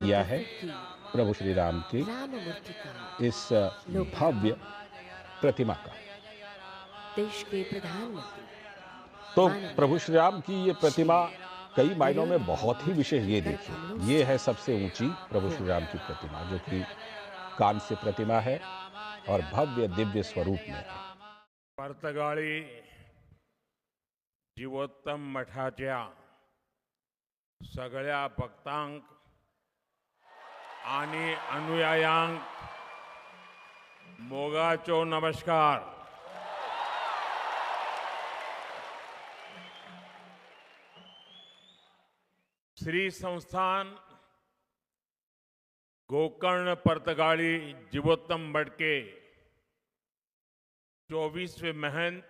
किया है की प्रभु श्री राम की राममूर्ति का इस भव्य लोकार्पण प्रतिमा का। देश के प्रधानमंत्री तो प्रभु माननीय श्री राम की ये श्री प्रतिमा कई मायनों में नरेंद्र बहुत ही मोदी जी विशेष। के ये कर देखिए, कमलों ये से है सबसे ऊंची प्रभु श्री राम की होकर प्रतिमा, जो कि कांस्य प्रतिमा है और भव्य दिव्य स्वरूप में है। पर्तगाळी जीवोत्तम मठाच्या सगळ्या भक्तांक आणि अनुयायांक मोगाचो नमस्कार। श्री संस्थान गोकर्ण पर्तगाळी जीवोत्तम मठ के 24वें महंत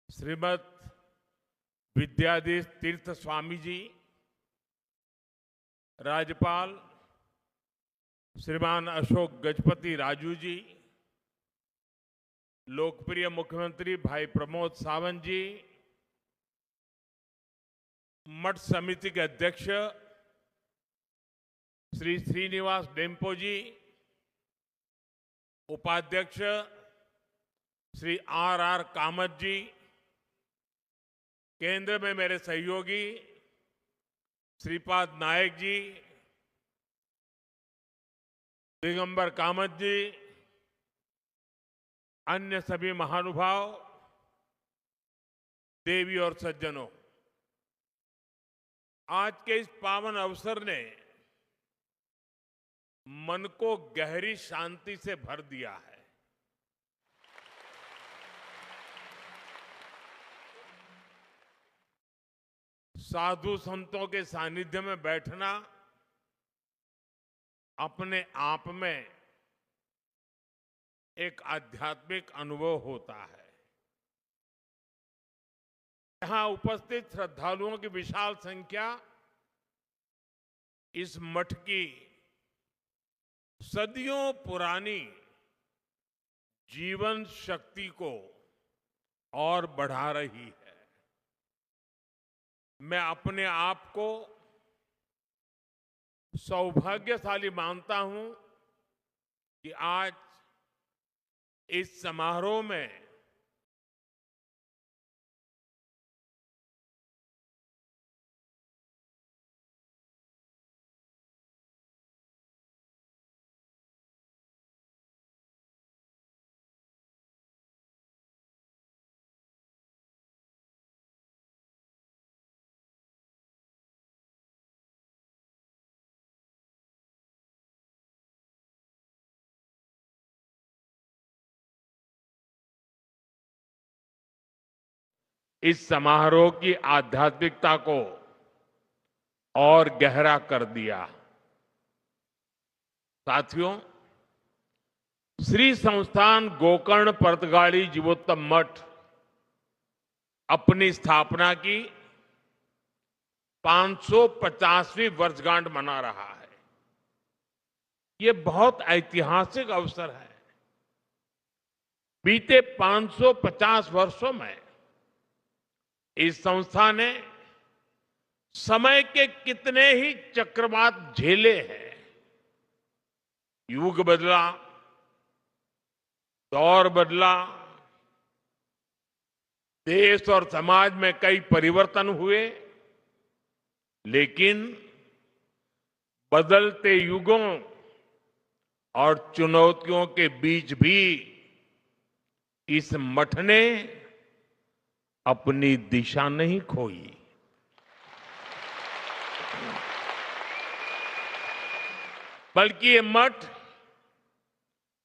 श्रीमद विद्याधीश तीर्थ स्वामी जी, राज्यपाल श्रीमान अशोक गजपति राजू जी, लोकप्रिय मुख्यमंत्री भाई प्रमोद सावंत जी, मठ समिति के अध्यक्ष श्री श्रीनिवास डेम्पो जी, उपाध्यक्ष श्री आर कामत जी, केंद्र में मेरे सहयोगी श्रीपाद नायक जी, दिगंबर कामत जी, अन्य सभी महानुभाव, देवी और सज्जनों, आज के इस पावन अवसर ने मन को गहरी शांति से भर दिया है। साधु संतों के सानिध्य में बैठना अपने आप में एक आध्यात्मिक अनुभव होता है। यहां उपस्थित श्रद्धालुओं की विशाल संख्या इस मठ की सदियों पुरानी जीवन शक्ति को और बढ़ा रही है। मैं अपने आप को सौभाग्यशाली मानता हूं कि आज इस समारोह में इस समारोह की आध्यात्मिकता को और गहरा कर दिया। साथियों, श्री संस्थान गोकर्ण पर्तगाली जीवोत्तम मठ अपनी स्थापना की 550वीं वर्षगांठ मना रहा है। ये बहुत ऐतिहासिक अवसर है। बीते 550 वर्षों में इस संस्था ने समय के कितने ही चक्रवात झेले हैं। युग बदला, दौर बदला, देश और समाज में कई परिवर्तन हुए, लेकिन बदलते युगों और चुनौतियों के बीच भी इस मठ ने अपनी दिशा नहीं खोई। बल्कि ये मठ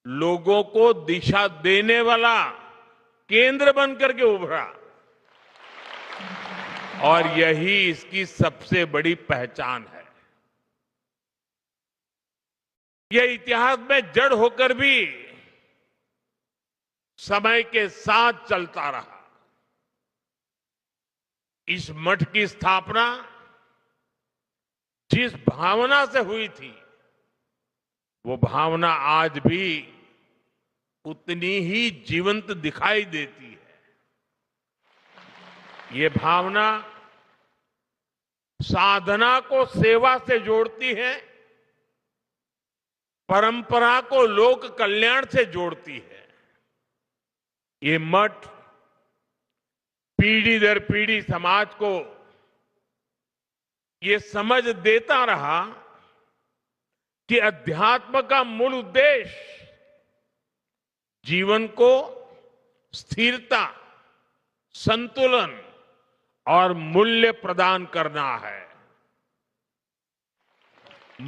लोगों को दिशा देने वाला केंद्र बनकर के उभरा और यही इसकी सबसे बड़ी पहचान है। यह इतिहास में जड़ होकर भी समय के साथ चलता रहा। इस मठ की स्थापना जिस भावना से हुई थी, वो भावना आज भी उतनी ही जीवंत दिखाई देती है। ये भावना साधना को सेवा से जोड़ती है, परंपरा को लोक कल्याण से जोड़ती है। ये मठ पीढ़ी दर पीढ़ी समाज को ये समझ देता रहा कि अध्यात्म का मूल उद्देश्य जीवन को स्थिरता, संतुलन और मूल्य प्रदान करना है।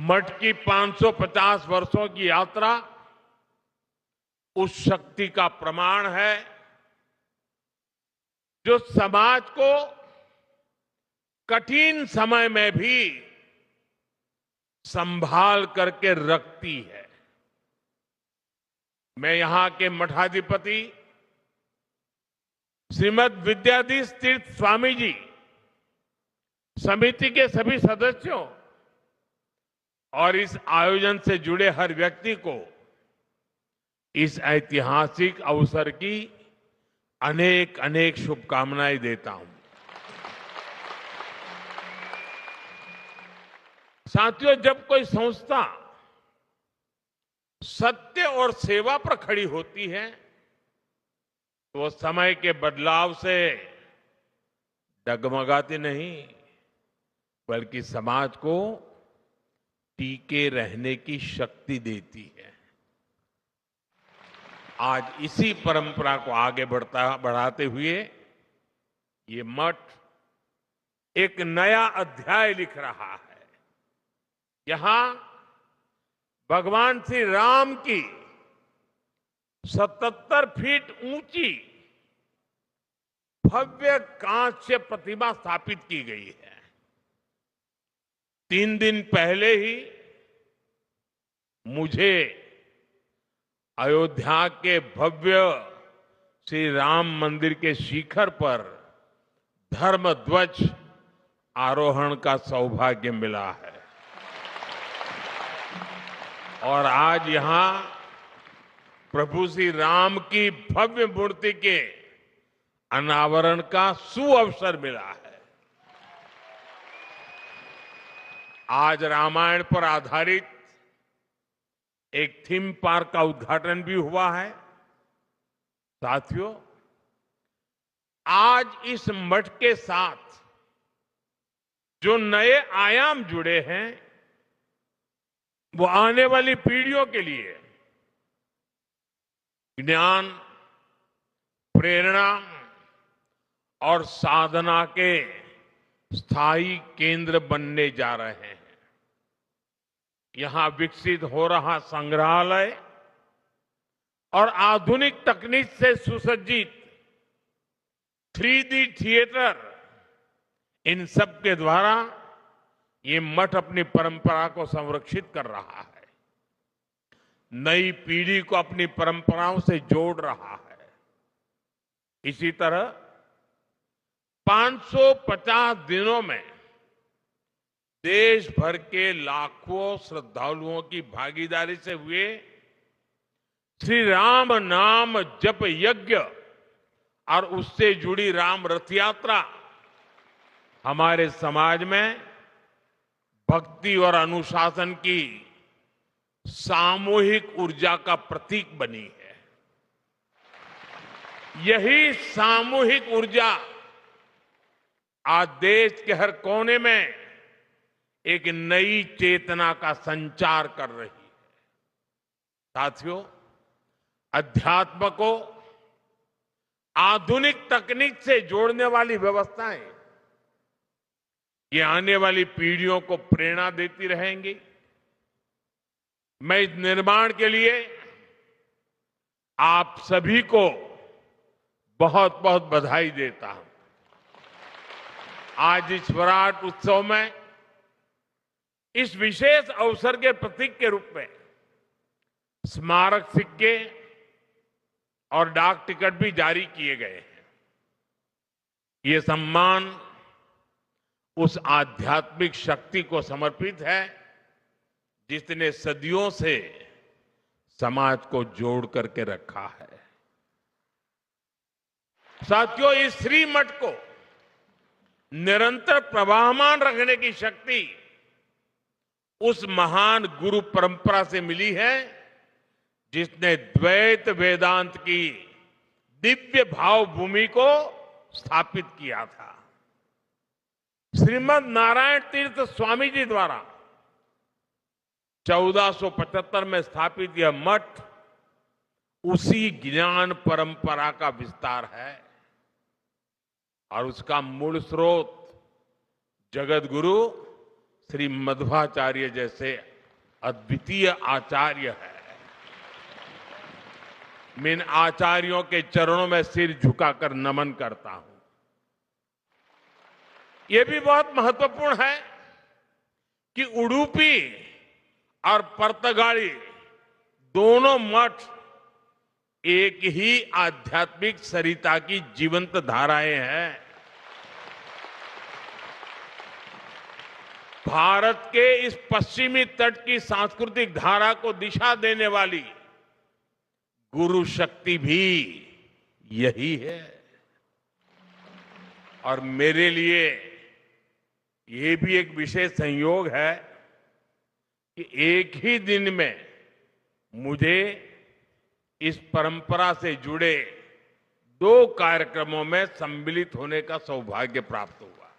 मठ की 550 वर्षों की यात्रा उस शक्ति का प्रमाण है जो समाज को कठिन समय में भी संभाल करके रखती है। मैं यहां के मठाधिपति श्रीमद विद्याधीश तीर्थ स्वामी जी, समिति के सभी सदस्यों और इस आयोजन से जुड़े हर व्यक्ति को इस ऐतिहासिक अवसर की अनेक अनेक शुभकामनाएं देता हूं। साथियों, जब कोई संस्था सत्य और सेवा पर खड़ी होती है तो वो समय के बदलाव से डगमगाती नहीं, बल्कि समाज को टीके रहने की शक्ति देती है। आज इसी परंपरा को आगे बढ़ाते हुए ये मठ एक नया अध्याय लिख रहा है। यहां भगवान श्री राम की 77 फीट ऊंची भव्य कांस्य प्रतिमा स्थापित की गई है। 3 दिन पहले ही मुझे अयोध्या के भव्य श्री राम मंदिर के शिखर पर धर्म ध्वज आरोहण का सौभाग्य मिला है और आज यहां प्रभु श्री राम की भव्य मूर्ति के अनावरण का सुअवसर मिला है। आज रामायण पर आधारित एक थीम पार्क का उद्घाटन भी हुआ है। साथियों, आज इस मठ के साथ जो नए आयाम जुड़े हैं वो आने वाली पीढ़ियों के लिए ज्ञान, प्रेरणा और साधना के स्थायी केंद्र बनने जा रहे हैं। यहां विकसित हो रहा संग्रहालय और आधुनिक तकनीक से सुसज्जित 3D थिएटर, इन सब के द्वारा ये मठ अपनी परंपरा को संरक्षित कर रहा है, नई पीढ़ी को अपनी परंपराओं से जोड़ रहा है। इसी तरह 550 दिनों में देश भर के लाखों श्रद्धालुओं की भागीदारी से हुए श्री राम नाम जप यज्ञ और उससे जुड़ी राम रथ यात्रा हमारे समाज में भक्ति और अनुशासन की सामूहिक ऊर्जा का प्रतीक बनी है। यही सामूहिक ऊर्जा आज देश के हर कोने में एक नई चेतना का संचार कर रही है। साथियों, अध्यात्म को आधुनिक तकनीक से जोड़ने वाली व्यवस्थाएं ये आने वाली पीढ़ियों को प्रेरणा देती रहेंगी। मैं इस निर्माण के लिए आप सभी को बहुत बहुत बधाई देता हूं। आज इस विराट उत्सव में इस विशेष अवसर के प्रतीक के रूप में स्मारक सिक्के और डाक टिकट भी जारी किए गए हैं। ये सम्मान उस आध्यात्मिक शक्ति को समर्पित है जिसने सदियों से समाज को जोड़ करके रखा है। साथियों, इस श्री मठ को निरंतर प्रवाहमान रखने की शक्ति उस महान गुरु परंपरा से मिली है जिसने द्वैत वेदांत की दिव्य भाव भूमि को स्थापित किया था। श्रीमद नारायण तीर्थ स्वामी जी द्वारा 1475 में स्थापित यह मठ उसी ज्ञान परंपरा का विस्तार है और उसका मूल स्रोत जगत गुरु श्री मध्वाचार्य जैसे अद्वितीय आचार्य है। मैं इन आचार्यों के चरणों में सिर झुकाकर नमन करता हूं। यह भी बहुत महत्वपूर्ण है कि उडुपी और पर्तगाली दोनों मठ एक ही आध्यात्मिक सरिता की जीवंत धाराएं हैं। भारत के इस पश्चिमी तट की सांस्कृतिक धारा को दिशा देने वाली गुरु शक्ति भी यही है। और मेरे लिए ये भी एक विशेष संयोग है कि एक ही दिन में मुझे इस परंपरा से जुड़े 2 कार्यक्रमों में सम्मिलित होने का सौभाग्य प्राप्त हुआ।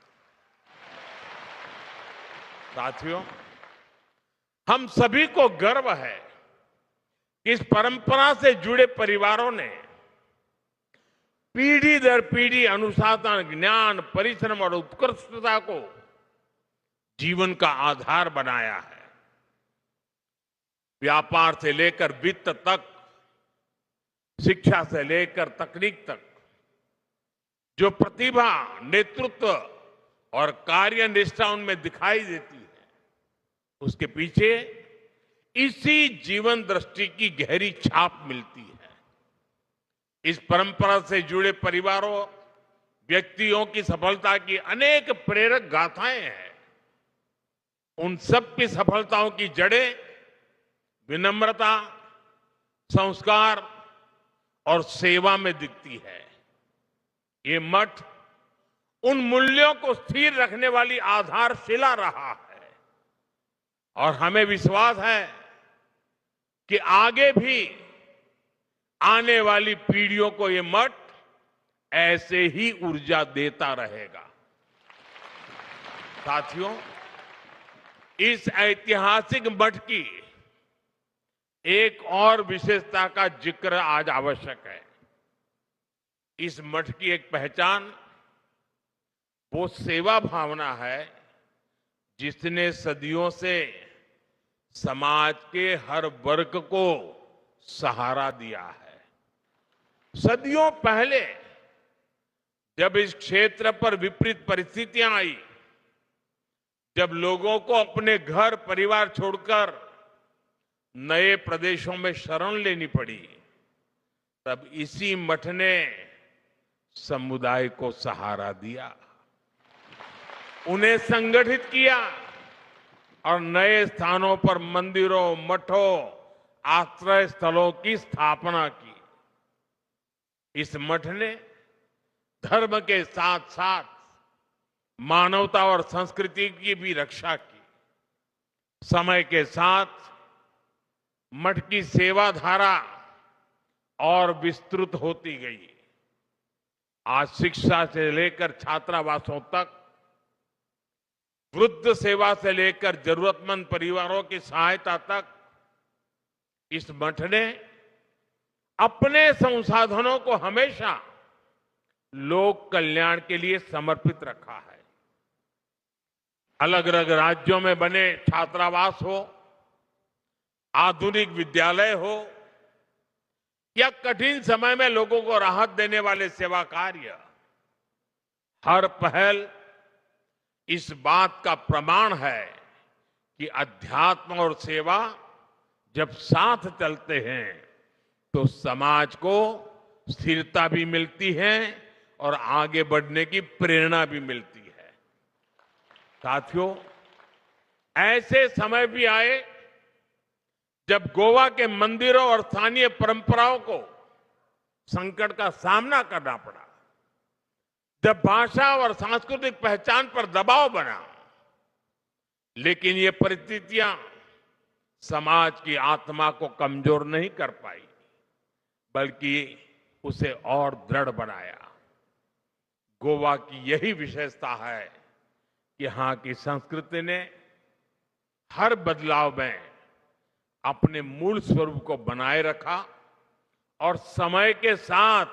साथियों, हम सभी को गर्व है कि इस परंपरा से जुड़े परिवारों ने पीढ़ी दर पीढ़ी अनुशासन, ज्ञान, परिश्रम और उत्कृष्टता को जीवन का आधार बनाया है। व्यापार से लेकर वित्त तक, शिक्षा से लेकर तकनीक तक जो प्रतिभा, नेतृत्व और कार्यनिष्ठा उनमें दिखाई देती है, उसके पीछे इसी जीवन दृष्टि की गहरी छाप मिलती है। इस परंपरा से जुड़े परिवारों, व्यक्तियों की सफलता की अनेक प्रेरक गाथाएं हैं। उन सब की सफलताओं की जड़ें विनम्रता, संस्कार और सेवा में दिखती है। ये मठ उन मूल्यों को स्थिर रखने वाली आधारशिला रहा है और हमें विश्वास है कि आगे भी आने वाली पीढ़ियों को ये मठ ऐसे ही ऊर्जा देता रहेगा। साथियों, इस ऐतिहासिक मठ की एक और विशेषता का जिक्र आज आवश्यक है। इस मठ की एक पहचान वो सेवा भावना है जिसने सदियों से समाज के हर वर्ग को सहारा दिया है। सदियों पहले जब इस क्षेत्र पर विपरीत परिस्थितियां आई, जब लोगों को अपने घर परिवार छोड़कर नए प्रदेशों में शरण लेनी पड़ी, तब इसी मठ ने समुदाय को सहारा दिया, उन्हें संगठित किया और नए स्थानों पर मंदिरों, मठों, आश्रय स्थलों की स्थापना की। इस मठ ने धर्म के साथ साथ मानवता और संस्कृति की भी रक्षा की। समय के साथ मठ की सेवा धारा और विस्तृत होती गई। आज शिक्षा से लेकर छात्रावासों तक, वृद्ध सेवा से लेकर जरूरतमंद परिवारों की सहायता तक, इस मठ ने अपने संसाधनों को हमेशा लोक कल्याण के लिए समर्पित रखा है। अलग अलग राज्यों में बने छात्रावास हो, आधुनिक विद्यालय हो या कठिन समय में लोगों को राहत देने वाले सेवा कार्य, हर पहल इस बात का प्रमाण है कि अध्यात्म और सेवा जब साथ चलते हैं तो समाज को स्थिरता भी मिलती है और आगे बढ़ने की प्रेरणा भी मिलती है। साथियों, ऐसे समय भी आए जब गोवा के मंदिरों और स्थानीय परंपराओं को संकट का सामना करना पड़ा, जब भाषा और सांस्कृतिक पहचान पर दबाव बना, लेकिन ये परिस्थितियां समाज की आत्मा को कमजोर नहीं कर पाई, बल्कि उसे और दृढ़ बनाया। गोवा की यही विशेषता है कि यहां की संस्कृति ने हर बदलाव में अपने मूल स्वरूप को बनाए रखा और समय के साथ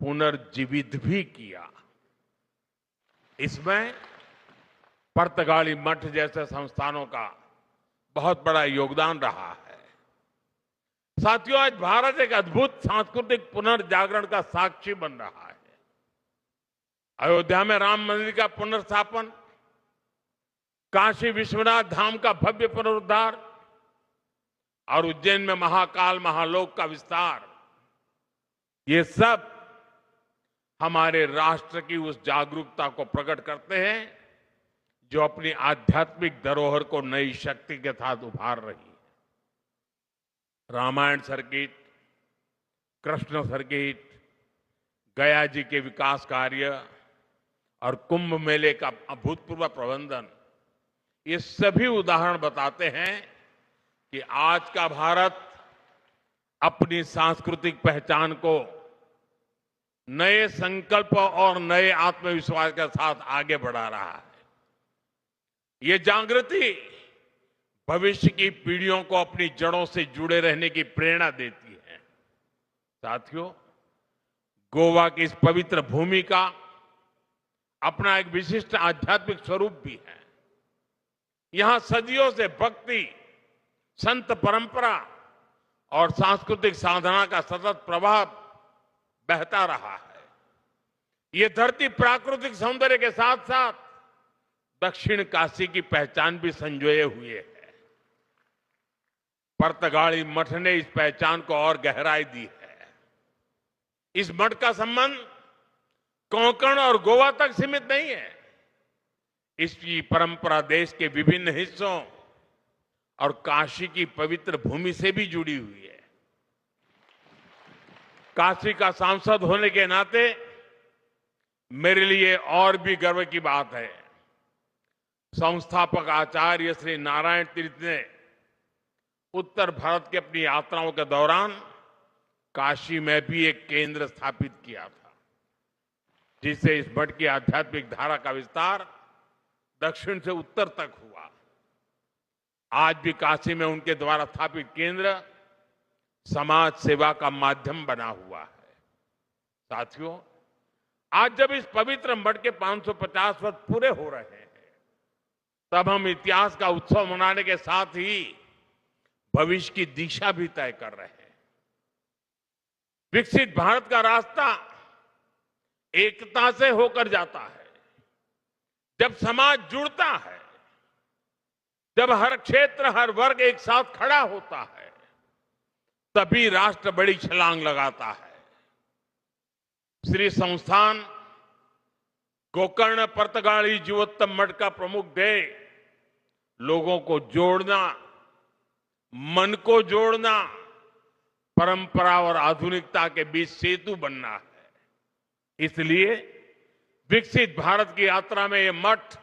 पुनर्जीवित भी किया। इसमें पुर्तगाली मठ जैसे संस्थानों का बहुत बड़ा योगदान रहा है। साथियों, आज भारत एक अद्भुत सांस्कृतिक पुनर्जागरण का साक्षी बन रहा है। अयोध्या में राम मंदिर का पुनर्स्थापन, काशी विश्वनाथ धाम का भव्य पुनरुद्धार और उज्जैन में महाकाल महालोक का विस्तार, ये सब हमारे राष्ट्र की उस जागरूकता को प्रकट करते हैं जो अपनी आध्यात्मिक धरोहर को नई शक्ति के साथ उभार रही है। रामायण सर्किट, कृष्ण सर्किट, गया जी के विकास कार्य और कुंभ मेले का अभूतपूर्व प्रबंधन, ये सभी उदाहरण बताते हैं कि आज का भारत अपनी सांस्कृतिक पहचान को नए संकल्प और नए आत्मविश्वास के साथ आगे बढ़ा रहा है। ये जागृति भविष्य की पीढ़ियों को अपनी जड़ों से जुड़े रहने की प्रेरणा देती है। साथियों, गोवा की इस पवित्र भूमि का अपना एक विशिष्ट आध्यात्मिक स्वरूप भी है। यहां सदियों से भक्ति, संत परंपरा और सांस्कृतिक साधना का सतत प्रवाह बहता रहा है। ये धरती प्राकृतिक सौंदर्य के साथ साथ दक्षिण काशी की पहचान भी संजोए हुए है। पुर्तगाली मठ ने इस पहचान को और गहराई दी है। इस मठ का संबंध कोंकण और गोवा तक सीमित नहीं है। इसकी परंपरा देश के विभिन्न हिस्सों और काशी की पवित्र भूमि से भी जुड़ी हुई है। काशी का सांसद होने के नाते मेरे लिए और भी गर्व की बात है। संस्थापक आचार्य श्री नारायण तीर्थ ने उत्तर भारत की अपनी यात्राओं के दौरान काशी में भी एक केंद्र स्थापित किया था, जिससे इस मठ की आध्यात्मिक धारा का विस्तार दक्षिण से उत्तर तक हुआ। आज भी काशी में उनके द्वारा स्थापित केंद्र समाज सेवा का माध्यम बना हुआ है। साथियों, आज जब इस पवित्र मठ के 550 वर्ष पूरे हो रहे हैं, तब हम इतिहास का उत्सव मनाने के साथ ही भविष्य की दिशा भी तय कर रहे हैं। विकसित भारत का रास्ता एकता से होकर जाता है। जब समाज जुड़ता है, जब हर क्षेत्र, हर वर्ग एक साथ खड़ा होता है, तभी राष्ट्र बड़ी छलांग लगाता है। श्री संस्थान गोकर्ण पुर्तगाली जीवोत्तम मठ का प्रमुख ध्येय लोगों को जोड़ना, मन को जोड़ना, परंपरा और आधुनिकता के बीच सेतु बनना है। इसलिए विकसित भारत की यात्रा में यह मठ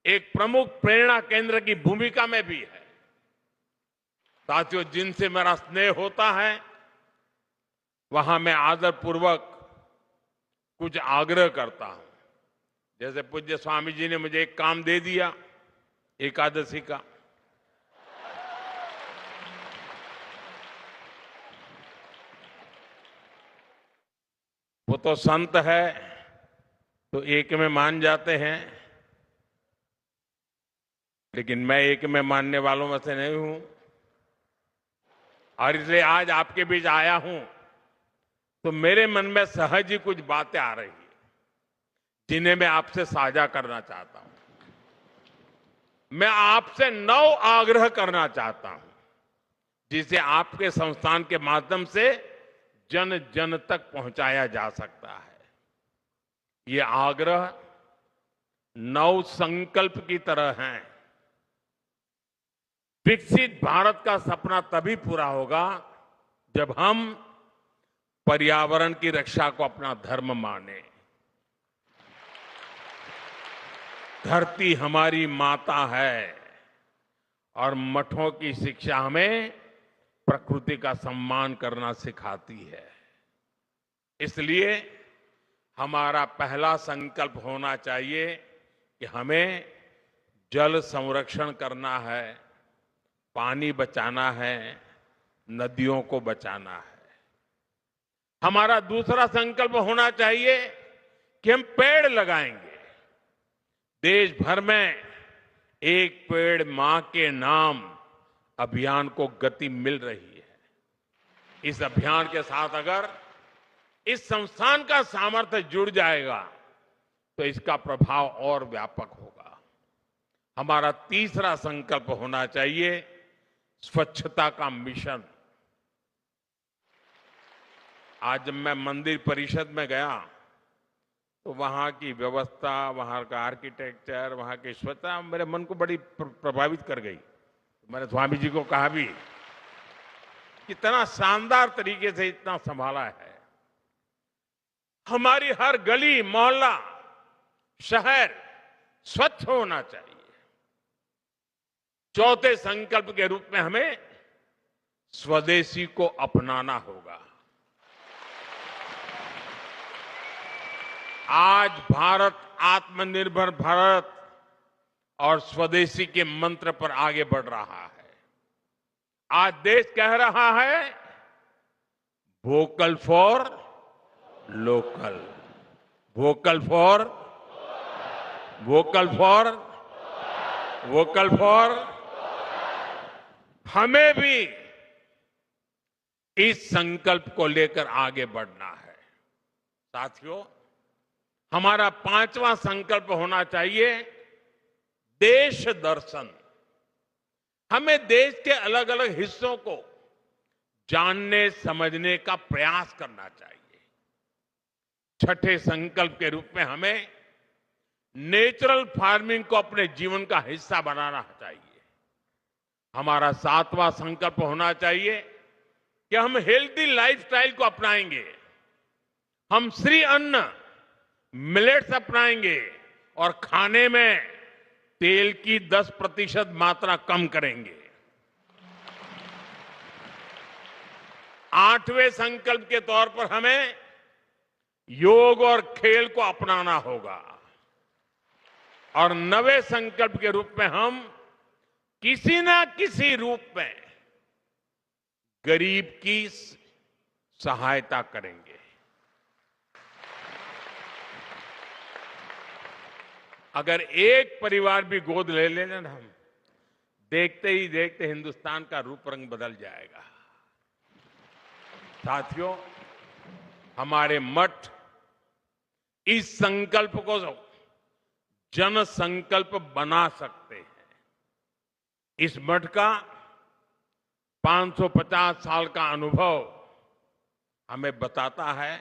एक प्रमुख प्रेरणा केंद्र की भूमिका में भी है। साथियों, जिनसे मेरा स्नेह होता है, वहां मैं आदरपूर्वक कुछ आग्रह करता हूं। जैसे पूज्य स्वामी जी ने मुझे एक काम दे दिया एकादशी का। वो तो संत है तो एक में मान जाते हैं, लेकिन मैं एक में मानने वालों में से नहीं हूं, और इसलिए आज आपके बीच आया हूं तो मेरे मन में सहज ही कुछ बातें आ रही है, जिन्हें मैं आपसे साझा करना चाहता हूं। मैं आपसे 9 आग्रह करना चाहता हूं, जिसे आपके संस्थान के माध्यम से जन जन तक पहुंचाया जा सकता है। ये आग्रह 9 संकल्प की तरह हैं। विकसित भारत का सपना तभी पूरा होगा जब हम पर्यावरण की रक्षा को अपना धर्म माने, धरती हमारी माता है और मठों की शिक्षा हमें प्रकृति का सम्मान करना सिखाती है। इसलिए हमारा पहला संकल्प होना चाहिए कि हमें जल संरक्षण करना है, पानी बचाना है, नदियों को बचाना है। हमारा दूसरा संकल्प होना चाहिए कि हम पेड़ लगाएंगे। देश भर में एक पेड़ मां के नाम अभियान को गति मिल रही है। इस अभियान के साथ अगर इस संस्थान का सामर्थ्य जुड़ जाएगा तो इसका प्रभाव और व्यापक होगा। हमारा तीसरा संकल्प होना चाहिए स्वच्छता का मिशन। आज जब मैं मंदिर परिषद में गया तो वहां की व्यवस्था, वहां का आर्किटेक्चर, वहां की स्वच्छता मेरे मन को बड़ी प्रभावित कर गई। मैंने स्वामी जी को कहा भी, कितना शानदार तरीके से इतना संभाला है। हमारी हर गली मोहल्ला शहर स्वच्छ होना चाहिए। चौथे संकल्प के रूप में हमें स्वदेशी को अपनाना होगा। आज भारत आत्मनिर्भर भारत और स्वदेशी के मंत्र पर आगे बढ़ रहा है। आज देश कह रहा है vocal for local, vocal for vocal for vocal for. हमें भी इस संकल्प को लेकर आगे बढ़ना है। साथियों, हमारा पांचवा संकल्प होना चाहिए देश दर्शन। हमें देश के अलग अलग हिस्सों को जानने समझने का प्रयास करना चाहिए। छठे संकल्प के रूप में हमें नेचुरल फार्मिंग को अपने जीवन का हिस्सा बनाना चाहिए। हमारा सातवां संकल्प होना चाहिए कि हम हेल्दी लाइफस्टाइल को अपनाएंगे। हम श्री अन्न मिलेट्स अपनाएंगे और खाने में तेल की 10% मात्रा कम करेंगे। आठवें संकल्प के तौर पर हमें योग और खेल को अपनाना होगा। और नवे संकल्प के रूप में हम किसी ना किसी रूप में गरीब की सहायता करेंगे। अगर एक परिवार भी गोद ले लेना ना, हम देखते ही देखते हिंदुस्तान का रूप रंग बदल जाएगा। साथियों, हमारे मठ इस संकल्प को जन संकल्प बना सकते हैं। इस मठ का 550 साल का अनुभव हमें बताता है,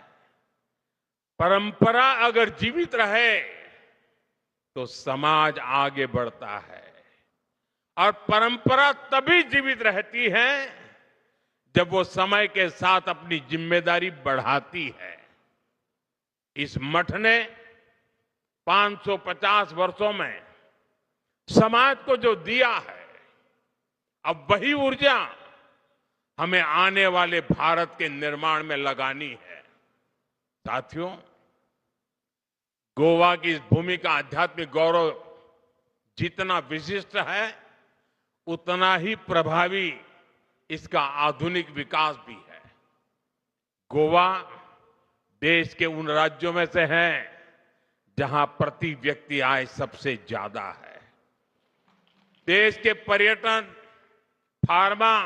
परंपरा अगर जीवित रहे तो समाज आगे बढ़ता है। और परंपरा तभी जीवित रहती है जब वो समय के साथ अपनी जिम्मेदारी बढ़ाती है। इस मठ ने 550 वर्षों में समाज को जो दिया है, अब वही ऊर्जा हमें आने वाले भारत के निर्माण में लगानी है। साथियों, गोवा की इस भूमि का आध्यात्मिक गौरव जितना विशिष्ट है, उतना ही प्रभावी इसका आधुनिक विकास भी है। गोवा देश के उन राज्यों में से है जहां प्रति व्यक्ति आय सबसे ज्यादा है। देश के पर्यटन, फार्मा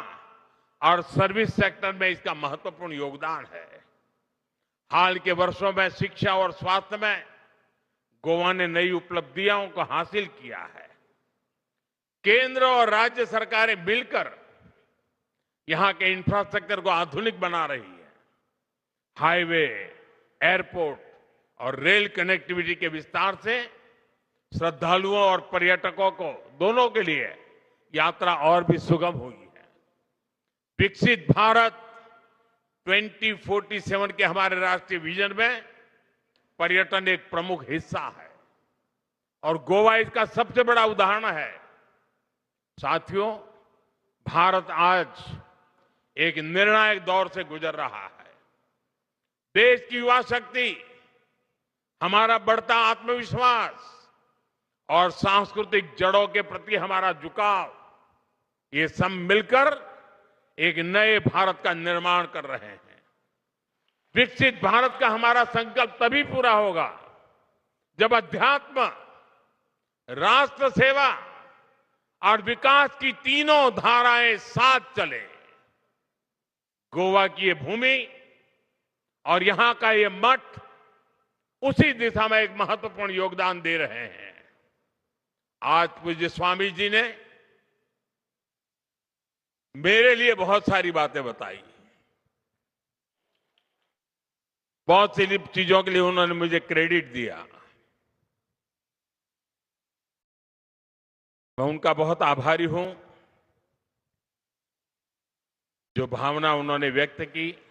और सर्विस सेक्टर में इसका महत्वपूर्ण योगदान है। हाल के वर्षों में शिक्षा और स्वास्थ्य में गोवा ने नई उपलब्धियों को हासिल किया है। केंद्र और राज्य सरकारें मिलकर यहां के इंफ्रास्ट्रक्चर को आधुनिक बना रही है। हाईवे, एयरपोर्ट और रेल कनेक्टिविटी के विस्तार से श्रद्धालुओं और पर्यटकों को दोनों के लिए यात्रा और भी सुगम हुई है। विकसित भारत 2047 के हमारे राष्ट्रीय विजन में पर्यटन एक प्रमुख हिस्सा है। और गोवा इसका सबसे बड़ा उदाहरण है। साथियों, भारत आज एक निर्णायक दौर से गुजर रहा है। देश की युवा शक्ति, हमारा बढ़ता आत्मविश्वास और सांस्कृतिक जड़ों के प्रति हमारा झुकाव, ये सब मिलकर एक नए भारत का निर्माण कर रहे हैं। विकसित भारत का हमारा संकल्प तभी पूरा होगा जब अध्यात्म, राष्ट्र सेवा और विकास की तीनों धाराएं साथ चले। गोवा की ये भूमि और यहां का ये मठ उसी दिशा में एक महत्वपूर्ण योगदान दे रहे हैं। आज पूज्य स्वामी जी ने मेरे लिए बहुत सारी बातें बताई। बहुत सी चीजों के लिए उन्होंने मुझे क्रेडिट दिया। मैं उनका बहुत आभारी हूं। जो भावना उन्होंने व्यक्त की,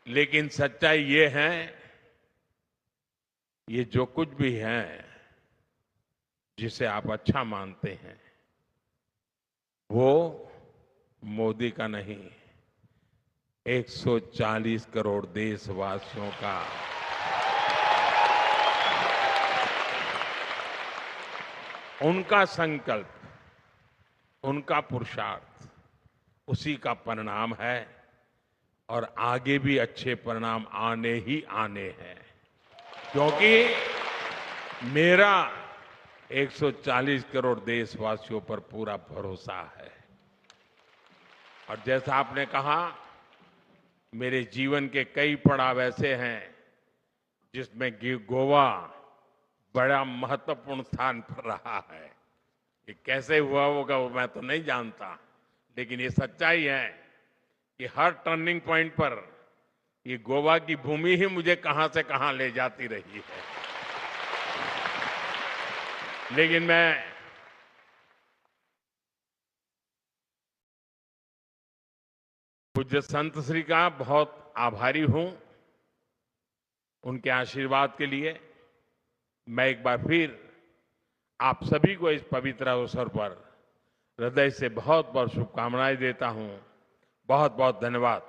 लेकिन सच्चाई ये है, ये जो कुछ भी है जिसे आप अच्छा मानते हैं, वो मोदी का नहीं, 140 करोड़ देशवासियों का उनका संकल्प, उनका पुरुषार्थ, उसी का परिणाम है और आगे भी अच्छे परिणाम आने ही आने हैं। क्योंकि मेरा 140 करोड़ देशवासियों पर पूरा भरोसा है। और जैसा आपने कहा, मेरे जीवन के कई पड़ाव ऐसे हैं जिसमें गोवा बड़ा महत्वपूर्ण स्थान पर रहा है। ये कैसे हुआ होगा वो मैं तो नहीं जानता, लेकिन ये सच्चाई है कि हर टर्निंग पॉइंट पर ये गोवा की भूमि ही मुझे कहां से कहां ले जाती रही है। लेकिन मैं पूज्य संत श्री का बहुत आभारी हूं। उनके आशीर्वाद के लिए मैं एक बार फिर आप सभी को इस पवित्र अवसर पर हृदय से बहुत बहुत शुभकामनाएं देता हूं। बहुत बहुत धन्यवाद।